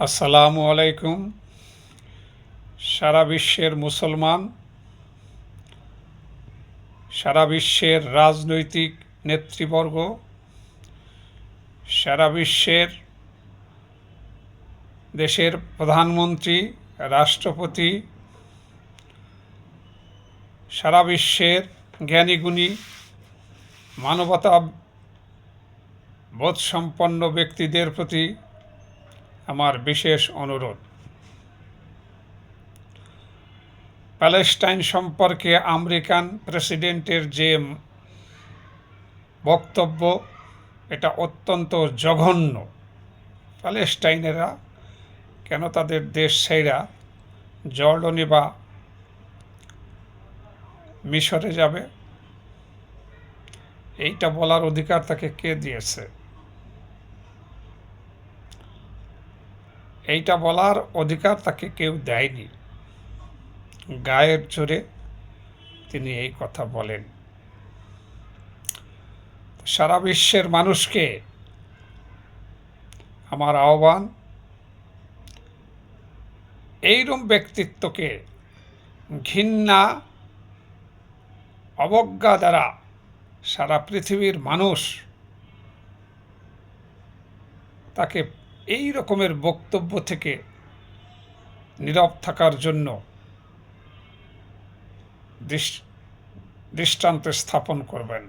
আসসালামু আলাইকুম। সারা বিশ্বের মুসলমান, সারা বিশ্বের রাজনৈতিক নেতৃবর্গ, সারা বিশ্বের দেশের প্রধানমন্ত্রী, রাষ্ট্রপতি, সারা বিশ্বের জ্ঞানীগুণী, মানবতা বোধসম্পন্ন ব্যক্তিদের প্রতি আমার বিশেষ অনুরোধ। প্যালেস্টাইন সম্পর্কে আমেরিকান প্রেসিডেন্টের যে বক্তব্য, এটা অত্যন্ত জঘন্য। প্যালেস্টাইনেরা কেন তাদের দেশ ছেড়ে জর্ডনে বা মিশরে যাবে? এইটা বলার অধিকার তাকে কে দিয়েছে? এইটা বলার অধিকার তাকে কেউ দেয়নি। গায়ের জোরে তিনি এই কথা বলেন। সারা বিশ্বের মানুষকে আমার আহ্বান, এইরকম ব্যক্তিত্বকে ঘৃণা, অবজ্ঞা দ্বারা সারা পৃথিবীর মানুষ তাকে এই রকমের বক্তব্য থেকে নীরব থাকার জন্য দৃষ্টান্ত স্থাপন করবেন।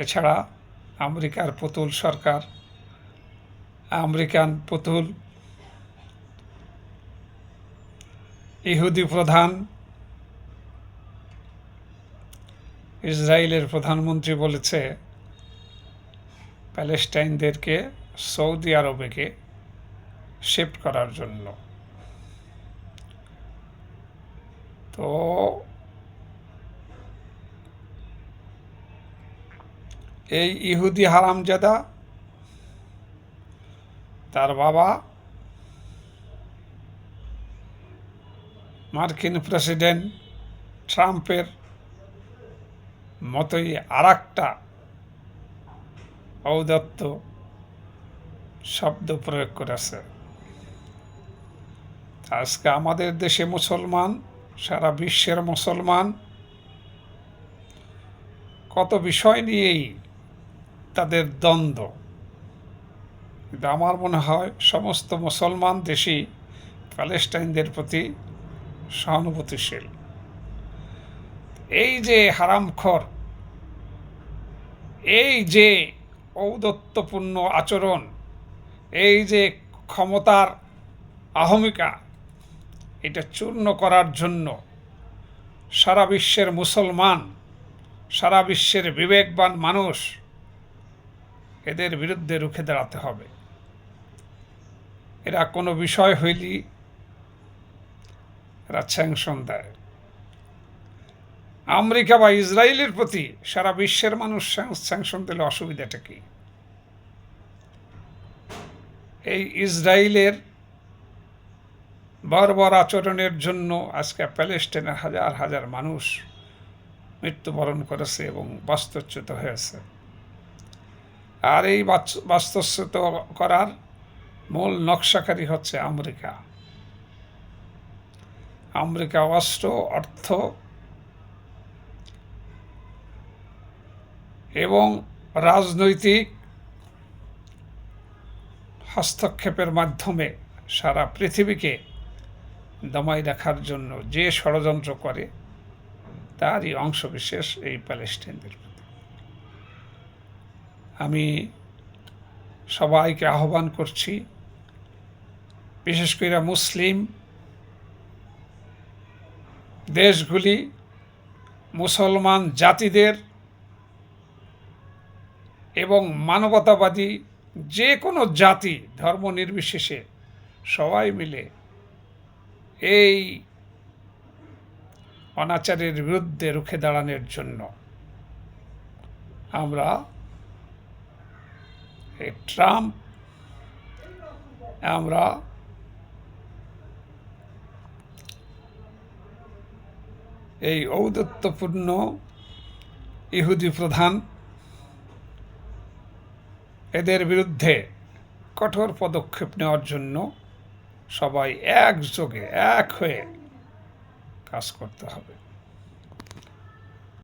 এছাড়া আমেরিকার পুতুল সরকার, আমেরিকান পুতুল ইহুদি প্রধান, ইসরায়েলের প্রধানমন্ত্রী বলেছে প্যালেস্টাইনদেরকে সৌদি আরবেকে শিফট করার জন্য। তো এই ইহুদি হারামজাদা, তার বাবা মার্কিন প্রেসিডেন্ট ট্রাম্পের মতোই আরেকটা ঔদাত্ত শব্দ প্রয়োগ করেছে। আজকে আমাদের দেশে মুসলমান, সারা বিশ্বের মুসলমান কত বিষয় নিয়েই তাদের দ্বন্দ্ব, কিন্তু আমার মনে হয় সমস্ত মুসলমান দেশই প্যালেস্টাইনদের প্রতি সহানুভূতিশীল। এই যে হারামখোর, এই যে ঔদ্ধত্যপূর্ণ আচরণ, এই যে ক্ষমতার আহমিকা, এটা চূর্ণ করার জন্য সারা বিশ্বের মুসলমান, সারা বিশ্বের বিবেকবান মানুষ এদের বিরুদ্ধে রুখে দাঁড়াতে হবে। এরা কোনো বিষয় হইলেই এরা স্যাংশন দেয়। আমেরিকা বা ইসরায়েলের প্রতি সারা বিশ্বের মানুষ স্যাংশন দিলে অসুবিধাটা কি? এই ইসরায়েলের বর্বর আচরণের জন্য আজকে প্যালেস্টাইনের হাজার হাজার মানুষ মৃত্যুবরণ করেছে এবং বাস্তুচ্যুত হয়েছে। আর এই বাস্তুচ্যুত করার মূল নকশাকারী হচ্ছে আমেরিকা। আমেরিকা অস্ত্র, অর্থ এবং রাজনৈতিক হস্তক্ষেপের মাধ্যমে সারা পৃথিবীকে দমাই রাখার জন্য যে ষড়যন্ত্র করে, তারই অংশবিশেষ এই প্যালেস্টাইনদের প্রতি। আমি সবাইকে আহ্বান করছি, বিশেষ করে মুসলিম দেশগুলি, মুসলমান জাতিদের এবং মানবতাবাদী যে কোনো জাতি, ধর্ম নির্বিশেষে সবাই মিলে এই অনাচারের বিরুদ্ধে রুখে দাঁড়ানোর জন্য আমরা এই ট্রাম্প, আমরা এই ঔদ্ধত্যপূর্ণ ইহুদি প্রধান, এদের বিরুদ্ধে কঠোর পদক্ষেপ নেওয়ার জন্য সবাই একযোগে এক হয়ে কাজ করতে হবে।